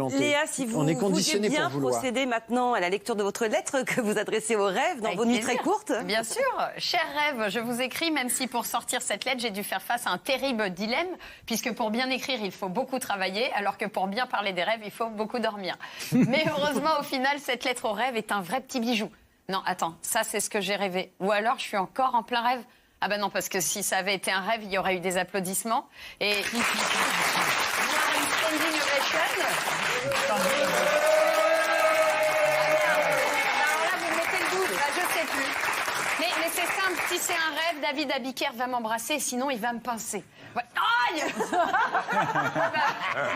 Léa, si vous vouliez bien procéder maintenant à la lecture de votre lettre que vous adressez aux rêves dans vos nuits très courtes. Bien sûr. Cher rêve, je vous écris, même si pour sortir cette lettre, j'ai dû faire face à un terrible dilemme, puisque pour bien écrire, il faut beaucoup travailler, alors que pour bien parler des rêves, il faut beaucoup dormir. Mais heureusement, au final, cette lettre aux rêves est un vrai petit bijou. Non, attends, ça c'est ce que j'ai rêvé. Ou alors, je suis encore en plein rêve. Ah ben non, parce que si ça avait été un rêve, il y aurait eu des applaudissements. Et... Alors là, vous mettez le doute, je sais plus. Mais c'est simple, si c'est un rêve, David Abiker va m'embrasser, sinon il va me pincer. Ouais. Aïe.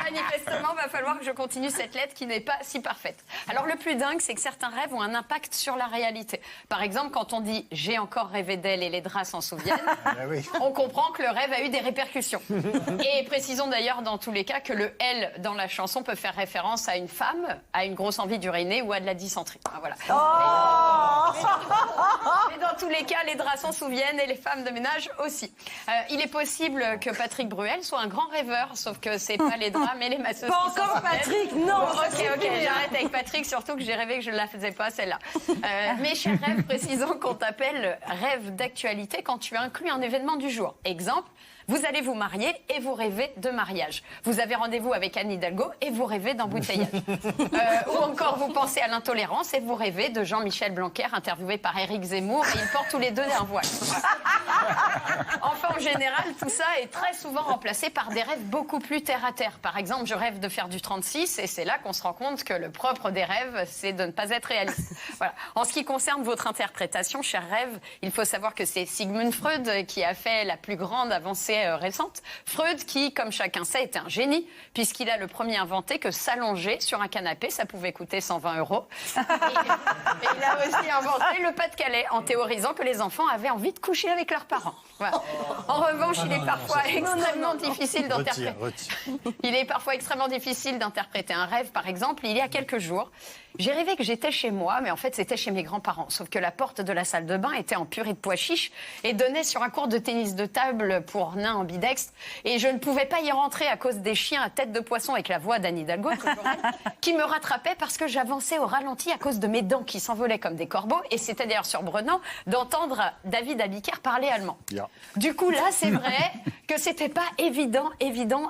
Manifestement, il va falloir que je continue cette lettre qui n'est pas si parfaite. Alors le plus dingue, c'est que certains rêves ont un impact sur la réalité. Par exemple, quand on dit « j'ai encore rêvé d'elle et les draps s'en souviennent », on comprend que le rêve a eu des répercussions. Et précisons d'ailleurs dans tous les cas que le « elle » dans la chanson peut faire référence à une femme, à une grosse envie d'uriner ou à de la dysenterie. Voilà. Mais dans tous les cas, les draps s'en souviennent et les femmes de ménage aussi. Il est possible que Patrick Bruel soit un grand rêveur, sauf que c'est pas les draps mais les masseuses. Pas encore Patrick, non. Ok, j'arrête avec Patrick, surtout que j'ai rêvé que je ne la faisais pas celle-là. Mais cher rêve, précisons qu'on t'appelle rêve d'actualité quand tu inclus un événement du jour. Exemple, vous allez vous marier et vous rêvez de mariage. Vous avez rendez-vous avec Anne Hidalgo et vous rêvez d'embouteillage. Ou encore, vous pensez à l'intolérance et vous rêvez de Jean-Michel Blanquer interviewé par Éric Zemmour et ils portent tous les deux un voile. Enfin, en général, tout ça est très souvent remplacé par des rêves beaucoup plus terre-à-terre. Par exemple, je rêve de faire du 36 et c'est là qu'on se rend compte que le propre des rêves, c'est de ne pas être réaliste. Voilà. En ce qui concerne votre interprétation, cher rêve, il faut savoir que c'est Sigmund Freud qui a fait la plus grande avancée récente. Freud qui, comme chacun sait, était un génie puisqu'il a le premier inventé que s'allonger sur un canapé, ça pouvait coûter 120 €. Et il a aussi inventé le Pas-de-Calais en théorisant que les enfants avaient envie de coucher avec leurs parents. Voilà. En revanche, il est parfois extrêmement difficile d'interpréter. Il est parfois extrêmement difficile d'interpréter un rêve. Par exemple, il y a quelques jours, j'ai rêvé que j'étais chez moi, mais en fait, c'était chez mes grands-parents. Sauf que la porte de la salle de bain était en purée de pois chiches et donnait sur un court de tennis de table pour nains ambidextres. Et je ne pouvais pas y rentrer à cause des chiens à tête de poisson avec la voix d'Anne Hidalgo, qui me rattrapait parce que j'avançais au ralenti à cause de mes dents qui s'envolaient comme des corbeaux. Et c'était d'ailleurs surprenant d'entendre David Abiker parler allemand. Du coup, là, c'est vrai que c'était pas évident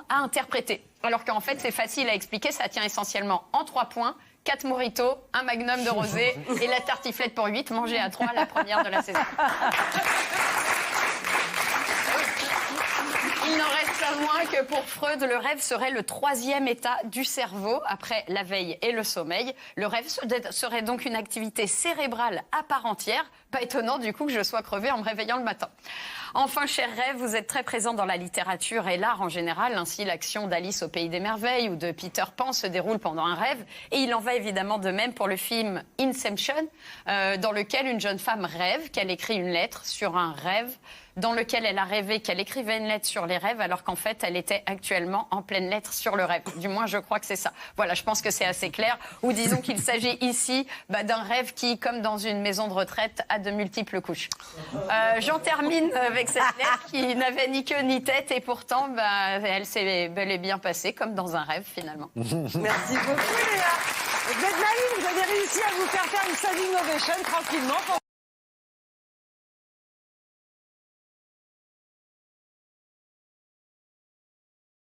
à interpréter. Alors qu'en fait, c'est facile à expliquer. Ça tient essentiellement en 3 points. 4 mojitos, un magnum de rosé et la tartiflette pour 8 mangée à 3 la première de la saison. Il n'en reste pas moins que pour Freud, le rêve serait le 3e état du cerveau après la veille et le sommeil. Le rêve serait donc une activité cérébrale à part entière. Pas étonnant du coup que je sois crevée en me réveillant le matin. Enfin, cher rêve, vous êtes très présent dans la littérature et l'art en général. Ainsi, l'action d'Alice au Pays des Merveilles ou de Peter Pan se déroule pendant un rêve. Et il en va évidemment de même pour le film Inception, dans lequel une jeune femme rêve qu'elle écrit une lettre sur un rêve dans lequel elle a rêvé qu'elle écrivait une lettre sur les rêves, alors qu'en fait, elle était actuellement en pleine lettre sur le rêve. Du moins, je crois que c'est ça. Voilà, je pense que c'est assez clair. Ou disons qu'il s'agit ici d'un rêve qui, comme dans une maison de retraite, a de multiples couches. J'en termine avec cette lettre qui n'avait ni queue ni tête, et pourtant, elle s'est bel et bien passée, comme dans un rêve, finalement. Merci beaucoup, Léa. Vous êtes maligne, vous avez réussi à vous faire une standing ovation tranquillement.